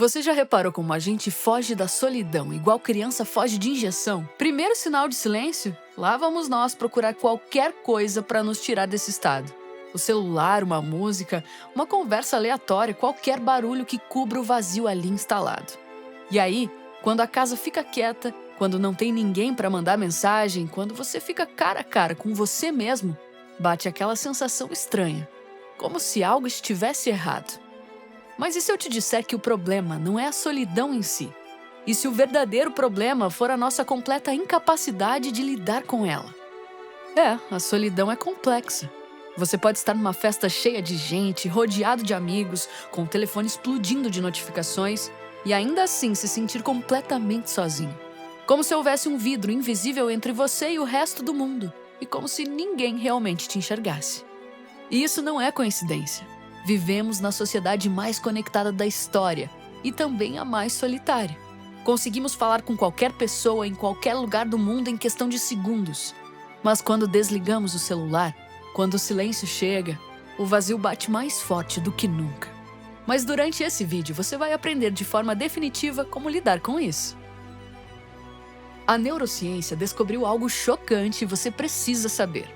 Você já reparou como a gente foge da solidão, igual criança foge de injeção? Primeiro sinal de silêncio? Lá vamos nós procurar qualquer coisa para nos tirar desse estado. O celular, uma música, uma conversa aleatória, qualquer barulho que cubra o vazio ali instalado. E aí, quando a casa fica quieta, quando não tem ninguém para mandar mensagem, quando você fica cara a cara com você mesmo, bate aquela sensação estranha, como se algo estivesse errado. Mas e se eu te disser que o problema não é a solidão em si? E se o verdadeiro problema for a nossa completa incapacidade de lidar com ela? A solidão é complexa. Você pode estar numa festa cheia de gente, rodeado de amigos, com o telefone explodindo de notificações, e ainda assim se sentir completamente sozinho. Como se houvesse um vidro invisível entre você e o resto do mundo, e como se ninguém realmente te enxergasse. E isso não é coincidência. Vivemos na sociedade mais conectada da história e também a mais solitária. Conseguimos falar com qualquer pessoa em qualquer lugar do mundo em questão de segundos. Mas quando desligamos o celular, quando o silêncio chega, o vazio bate mais forte do que nunca. Mas durante esse vídeo você vai aprender de forma definitiva como lidar com isso. A neurociência descobriu algo chocante e você precisa saber.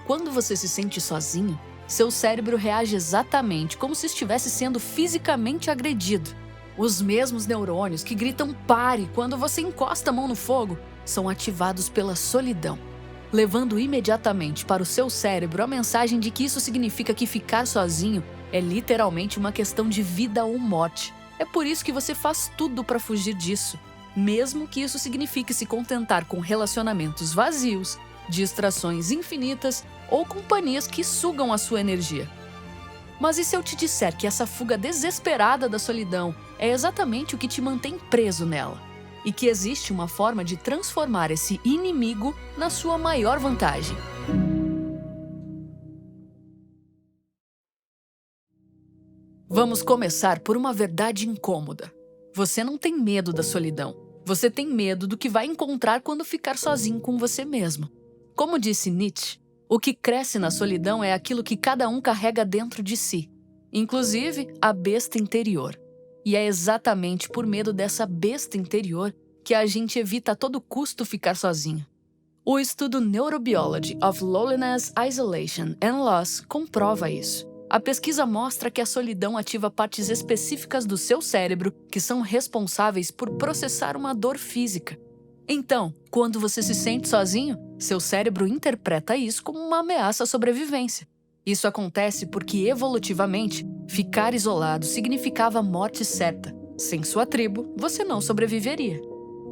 Quando você se sente sozinho, seu cérebro reage exatamente como se estivesse sendo fisicamente agredido. Os mesmos neurônios que gritam pare quando você encosta a mão no fogo são ativados pela solidão, levando imediatamente para o seu cérebro a mensagem de que isso significa que ficar sozinho é literalmente uma questão de vida ou morte. É por isso que você faz tudo para fugir disso, mesmo que isso signifique se contentar com relacionamentos vazios, distrações infinitas ou companhias que sugam a sua energia. Mas e se eu te disser que essa fuga desesperada da solidão é exatamente o que te mantém preso nela? E que existe uma forma de transformar esse inimigo na sua maior vantagem? Vamos começar por uma verdade incômoda. Você não tem medo da solidão. Você tem medo do que vai encontrar quando ficar sozinho com você mesmo. Como disse Nietzsche, o que cresce na solidão é aquilo que cada um carrega dentro de si, inclusive a besta interior. E é exatamente por medo dessa besta interior que a gente evita a todo custo ficar sozinho. O estudo Neurobiology of Loneliness, Isolation and Loss comprova isso. A pesquisa mostra que a solidão ativa partes específicas do seu cérebro que são responsáveis por processar uma dor física. Então, quando você se sente sozinho, seu cérebro interpreta isso como uma ameaça à sobrevivência. Isso acontece porque, evolutivamente, ficar isolado significava morte certa. Sem sua tribo, você não sobreviveria.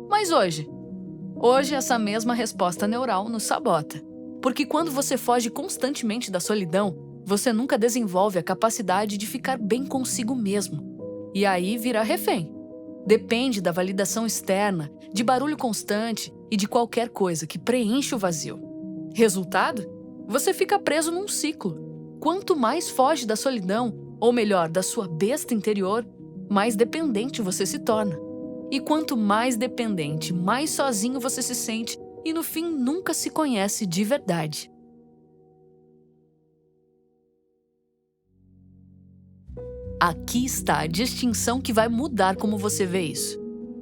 Mas hoje essa mesma resposta neural nos sabota. Porque quando você foge constantemente da solidão, você nunca desenvolve a capacidade de ficar bem consigo mesmo. E aí vira refém. Depende da validação externa, de barulho constante e de qualquer coisa que preenche o vazio. Resultado? Você fica preso num ciclo. Quanto mais foge da solidão, ou melhor, da sua besta interior, mais dependente você se torna. E quanto mais dependente, mais sozinho você se sente e no fim nunca se conhece de verdade. Aqui está a distinção que vai mudar como você vê isso.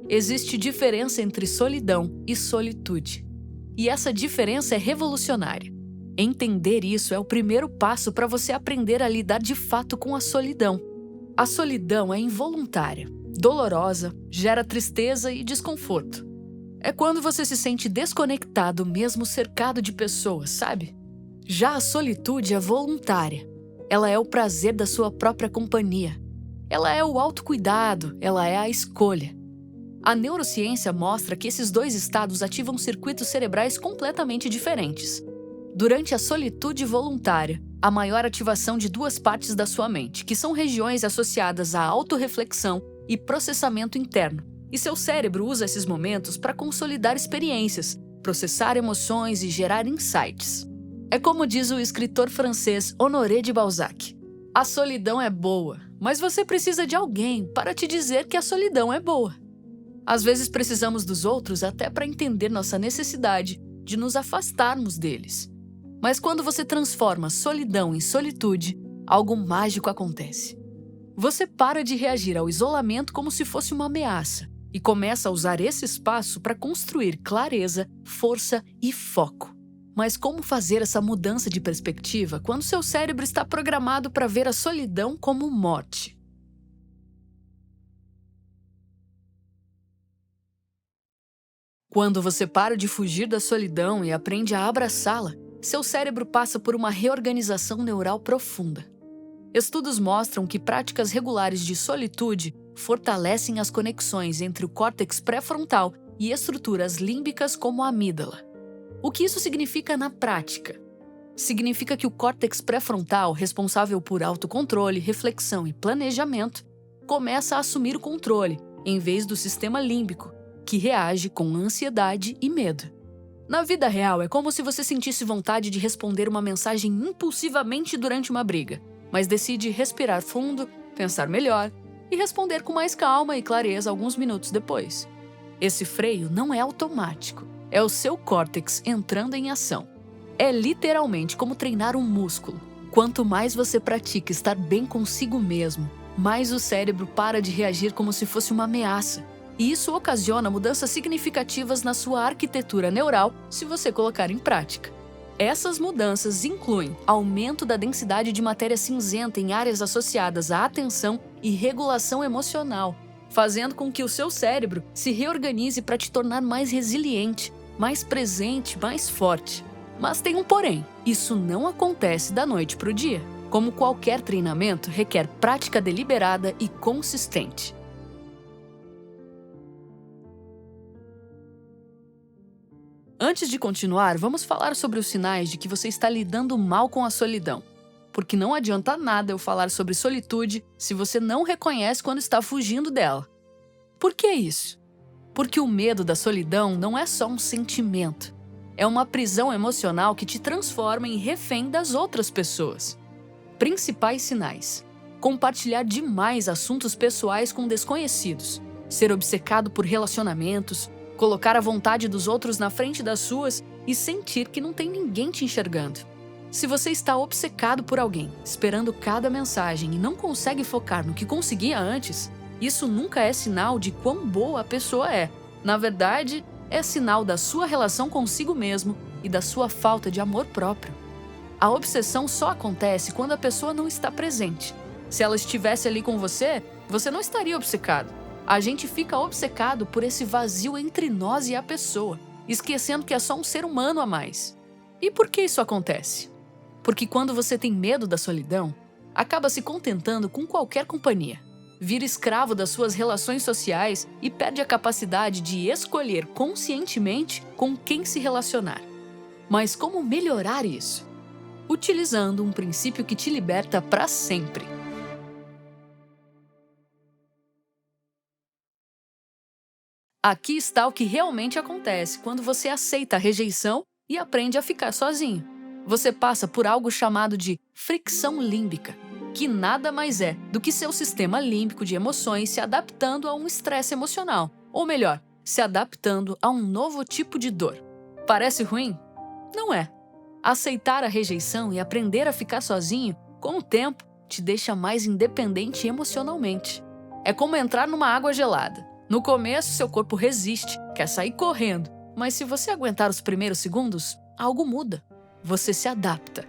Existe diferença entre solidão e solitude. E essa diferença é revolucionária. Entender isso é o primeiro passo para você aprender a lidar de fato com a solidão. A solidão é involuntária, dolorosa, gera tristeza e desconforto. É quando você se sente desconectado mesmo cercado de pessoas, sabe? Já a solitude é voluntária. Ela é o prazer da sua própria companhia. Ela é o autocuidado, ela é a escolha. A neurociência mostra que esses dois estados ativam circuitos cerebrais completamente diferentes. Durante a solitude voluntária, há maior ativação de duas partes da sua mente, que são regiões associadas à autorreflexão e processamento interno. E seu cérebro usa esses momentos para consolidar experiências, processar emoções e gerar insights. É como diz o escritor francês Honoré de Balzac: a solidão é boa, mas você precisa de alguém para te dizer que a solidão é boa. Às vezes precisamos dos outros até para entender nossa necessidade de nos afastarmos deles. Mas quando você transforma solidão em solitude, algo mágico acontece. Você para de reagir ao isolamento como se fosse uma ameaça e começa a usar esse espaço para construir clareza, força e foco. Mas como fazer essa mudança de perspectiva quando seu cérebro está programado para ver a solidão como morte? Quando você para de fugir da solidão e aprende a abraçá-la, seu cérebro passa por uma reorganização neural profunda. Estudos mostram que práticas regulares de solitude fortalecem as conexões entre o córtex pré-frontal e estruturas límbicas como a amígdala. O que isso significa na prática? Significa que o córtex pré-frontal, responsável por autocontrole, reflexão e planejamento, começa a assumir o controle, em vez do sistema límbico, que reage com ansiedade e medo. Na vida real, é como se você sentisse vontade de responder uma mensagem impulsivamente durante uma briga, mas decide respirar fundo, pensar melhor e responder com mais calma e clareza alguns minutos depois. Esse freio não é automático, é o seu córtex entrando em ação. É literalmente como treinar um músculo. Quanto mais você pratica estar bem consigo mesmo, mais o cérebro para de reagir como se fosse uma ameaça. E isso ocasiona mudanças significativas na sua arquitetura neural se você colocar em prática. Essas mudanças incluem aumento da densidade de matéria cinzenta em áreas associadas à atenção e regulação emocional, fazendo com que o seu cérebro se reorganize para te tornar mais resiliente, mais presente, mais forte. Mas tem um porém, isso não acontece da noite para o dia. Como qualquer treinamento, requer prática deliberada e consistente. Antes de continuar, vamos falar sobre os sinais de que você está lidando mal com a solidão. Porque não adianta nada eu falar sobre solitude se você não reconhece quando está fugindo dela. Por que isso? Porque o medo da solidão não é só um sentimento. É uma prisão emocional que te transforma em refém das outras pessoas. Principais sinais: compartilhar demais assuntos pessoais com desconhecidos, ser obcecado por relacionamentos, colocar a vontade dos outros na frente das suas e sentir que não tem ninguém te enxergando. Se você está obcecado por alguém, esperando cada mensagem e não consegue focar no que conseguia antes, isso nunca é sinal de quão boa a pessoa é. Na verdade, é sinal da sua relação consigo mesmo e da sua falta de amor próprio. A obsessão só acontece quando a pessoa não está presente. Se ela estivesse ali com você, você não estaria obcecado. A gente fica obcecado por esse vazio entre nós e a pessoa, esquecendo que é só um ser humano a mais. E por que isso acontece? Porque quando você tem medo da solidão, acaba se contentando com qualquer companhia, vira escravo das suas relações sociais e perde a capacidade de escolher conscientemente com quem se relacionar. Mas como melhorar isso? Utilizando um princípio que te liberta para sempre. Aqui está o que realmente acontece quando você aceita a rejeição e aprende a ficar sozinho. Você passa por algo chamado de fricção límbica, que nada mais é do que seu sistema límbico de emoções se adaptando a um estresse emocional, ou melhor, se adaptando a um novo tipo de dor. Parece ruim? Não é. Aceitar a rejeição e aprender a ficar sozinho, com o tempo, te deixa mais independente emocionalmente. É como entrar numa água gelada. No começo, seu corpo resiste, quer sair correndo, mas se você aguentar os primeiros segundos, algo muda. Você se adapta.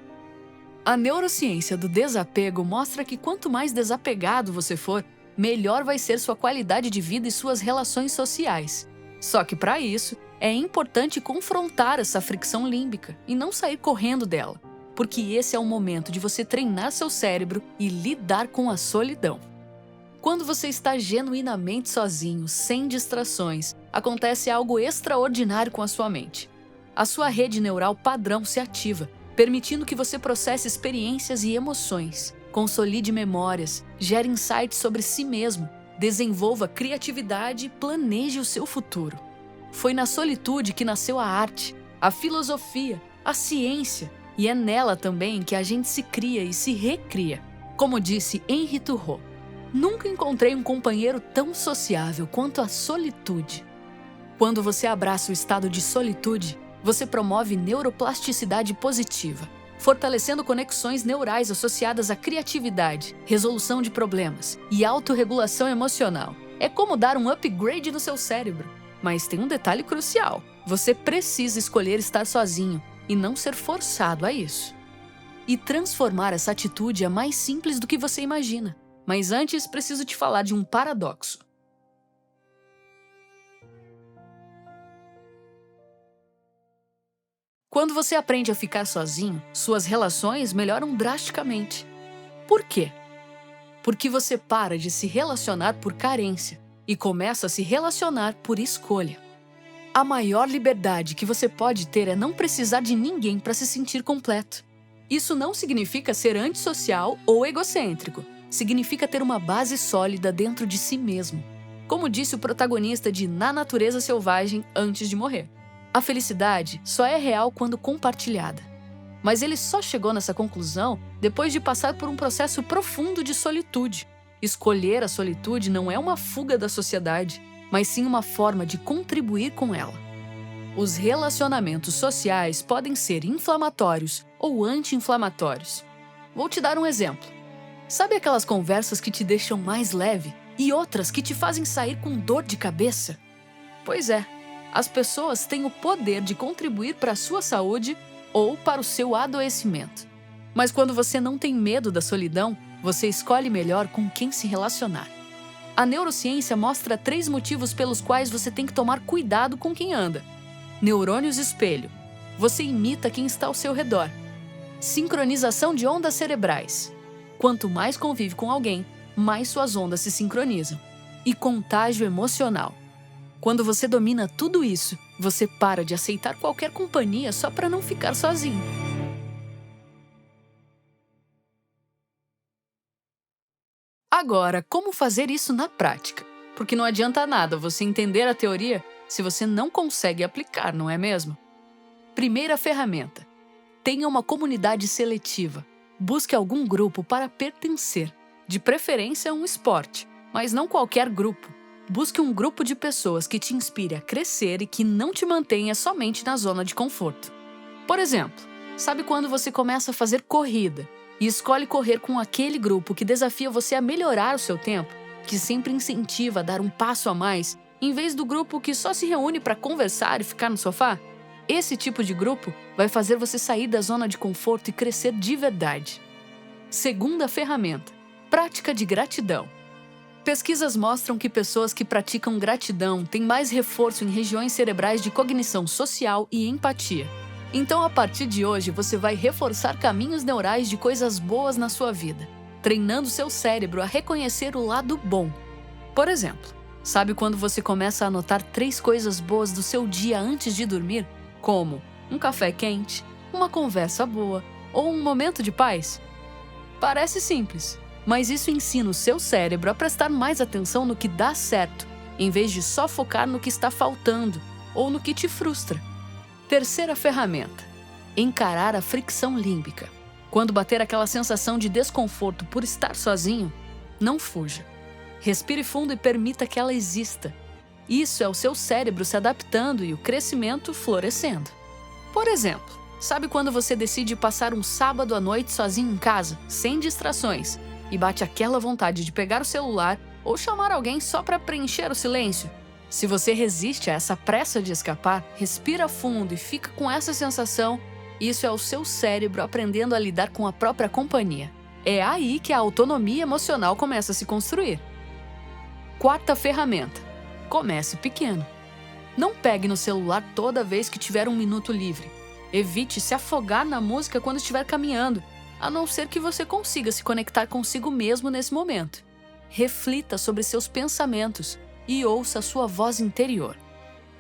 A neurociência do desapego mostra que quanto mais desapegado você for, melhor vai ser sua qualidade de vida e suas relações sociais. Só que para isso, é importante confrontar essa fricção límbica e não sair correndo dela, porque esse é o momento de você treinar seu cérebro e lidar com a solidão. Quando você está genuinamente sozinho, sem distrações, acontece algo extraordinário com a sua mente. A sua rede neural padrão se ativa, permitindo que você processe experiências e emoções, consolide memórias, gere insights sobre si mesmo, desenvolva criatividade e planeje o seu futuro. Foi na solitude que nasceu a arte, a filosofia, a ciência, e é nela também que a gente se cria e se recria. Como disse Henri Thoreau, nunca encontrei um companheiro tão sociável quanto a solitude. Quando você abraça o estado de solitude, você promove neuroplasticidade positiva, fortalecendo conexões neurais associadas à criatividade, resolução de problemas e autorregulação emocional. É como dar um upgrade no seu cérebro. Mas tem um detalhe crucial: você precisa escolher estar sozinho e não ser forçado a isso. E transformar essa atitude é mais simples do que você imagina. Mas antes, preciso te falar de um paradoxo. Quando você aprende a ficar sozinho, suas relações melhoram drasticamente. Por quê? Porque você para de se relacionar por carência e começa a se relacionar por escolha. A maior liberdade que você pode ter é não precisar de ninguém para se sentir completo. Isso não significa ser antissocial ou egocêntrico. Significa ter uma base sólida dentro de si mesmo. Como disse o protagonista de Na Natureza Selvagem antes de morrer. A felicidade só é real quando compartilhada. Mas ele só chegou nessa conclusão depois de passar por um processo profundo de solitude. Escolher a solitude não é uma fuga da sociedade, mas sim uma forma de contribuir com ela. Os relacionamentos sociais podem ser inflamatórios ou anti-inflamatórios. Vou te dar um exemplo. Sabe aquelas conversas que te deixam mais leve e outras que te fazem sair com dor de cabeça? Pois é. As pessoas têm o poder de contribuir para a sua saúde ou para o seu adoecimento. Mas quando você não tem medo da solidão, você escolhe melhor com quem se relacionar. A neurociência mostra 3 motivos pelos quais você tem que tomar cuidado com quem anda. Neurônios espelho. Você imita quem está ao seu redor. Sincronização de ondas cerebrais. Quanto mais convive com alguém, mais suas ondas se sincronizam. E contágio emocional. Quando você domina tudo isso, você para de aceitar qualquer companhia só para não ficar sozinho. Agora, como fazer isso na prática? Porque não adianta nada você entender a teoria se você não consegue aplicar, não é mesmo? Primeira ferramenta: tenha uma comunidade seletiva. Busque algum grupo para pertencer, de preferência um esporte, mas não qualquer grupo. Busque um grupo de pessoas que te inspire a crescer e que não te mantenha somente na zona de conforto. Por exemplo, sabe quando você começa a fazer corrida e escolhe correr com aquele grupo que desafia você a melhorar o seu tempo, que sempre incentiva a dar um passo a mais, em vez do grupo que só se reúne para conversar e ficar no sofá? Esse tipo de grupo vai fazer você sair da zona de conforto e crescer de verdade. Segunda ferramenta: prática de gratidão. Pesquisas mostram que pessoas que praticam gratidão têm mais reforço em regiões cerebrais de cognição social e empatia. Então, a partir de hoje, você vai reforçar caminhos neurais de coisas boas na sua vida, treinando seu cérebro a reconhecer o lado bom. Por exemplo, sabe quando você começa a anotar 3 coisas boas do seu dia antes de dormir? Como um café quente, uma conversa boa ou um momento de paz? Parece simples. Mas isso ensina o seu cérebro a prestar mais atenção no que dá certo, em vez de só focar no que está faltando ou no que te frustra. Terceira ferramenta: encarar a fricção límbica. Quando bater aquela sensação de desconforto por estar sozinho, não fuja. Respire fundo e permita que ela exista. Isso é o seu cérebro se adaptando e o crescimento florescendo. Por exemplo, sabe quando você decide passar um sábado à noite sozinho em casa, sem distrações, e bate aquela vontade de pegar o celular ou chamar alguém só para preencher o silêncio? Se você resiste a essa pressa de escapar, respira fundo e fica com essa sensação. Isso é o seu cérebro aprendendo a lidar com a própria companhia. É aí que a autonomia emocional começa a se construir. Quarta ferramenta: comece pequeno. Não pegue no celular toda vez que tiver um minuto livre. Evite se afogar na música quando estiver caminhando, a não ser que você consiga se conectar consigo mesmo nesse momento. Reflita sobre seus pensamentos e ouça a sua voz interior.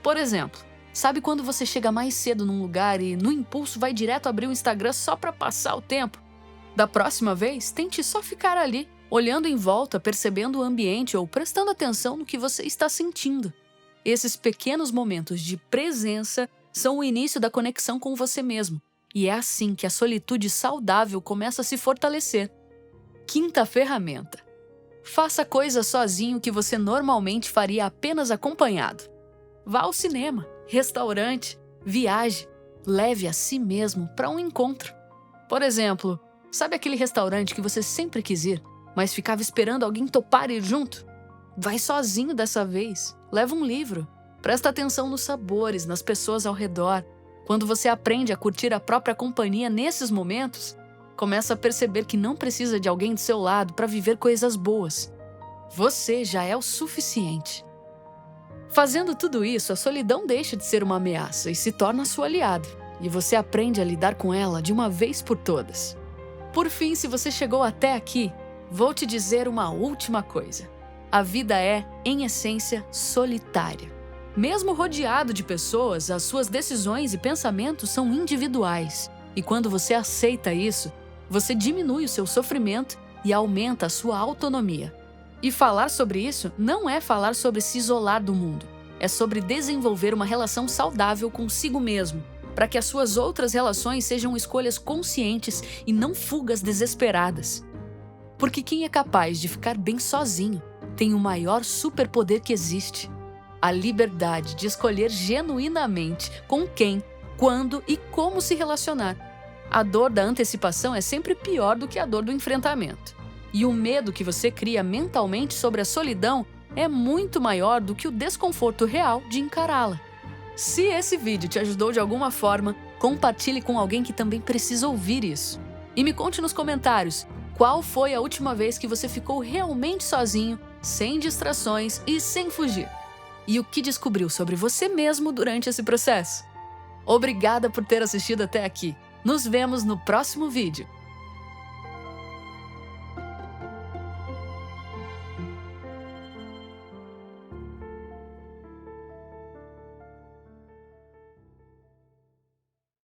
Por exemplo, sabe quando você chega mais cedo num lugar e, no impulso, vai direto abrir o Instagram só para passar o tempo? Da próxima vez, tente só ficar ali, olhando em volta, percebendo o ambiente ou prestando atenção no que você está sentindo. Esses pequenos momentos de presença são o início da conexão com você mesmo. E é assim que a solitude saudável começa a se fortalecer. Quinta ferramenta: faça coisas sozinho que você normalmente faria apenas acompanhado. Vá ao cinema, restaurante, viaje, leve a si mesmo para um encontro. Por exemplo, sabe aquele restaurante que você sempre quis ir, mas ficava esperando alguém topar ir junto? Vai sozinho dessa vez. Leva um livro. Presta atenção nos sabores, nas pessoas ao redor. Quando você aprende a curtir a própria companhia nesses momentos, começa a perceber que não precisa de alguém do seu lado para viver coisas boas. Você já é o suficiente. Fazendo tudo isso, a solidão deixa de ser uma ameaça e se torna sua aliada. E você aprende a lidar com ela de uma vez por todas. Por fim, se você chegou até aqui, vou te dizer uma última coisa. A vida é, em essência, solitária. Mesmo rodeado de pessoas, as suas decisões e pensamentos são individuais. E quando você aceita isso, você diminui o seu sofrimento e aumenta a sua autonomia. E falar sobre isso não é falar sobre se isolar do mundo. É sobre desenvolver uma relação saudável consigo mesmo, para que as suas outras relações sejam escolhas conscientes e não fugas desesperadas. Porque quem é capaz de ficar bem sozinho tem o maior superpoder que existe: a liberdade de escolher genuinamente com quem, quando e como se relacionar. A dor da antecipação é sempre pior do que a dor do enfrentamento. E o medo que você cria mentalmente sobre a solidão é muito maior do que o desconforto real de encará-la. Se esse vídeo te ajudou de alguma forma, compartilhe com alguém que também precisa ouvir isso. E me conte nos comentários qual foi a última vez que você ficou realmente sozinho, sem distrações e sem fugir. E o que descobriu sobre você mesmo durante esse processo. Obrigada por ter assistido até aqui. Nos vemos no próximo vídeo.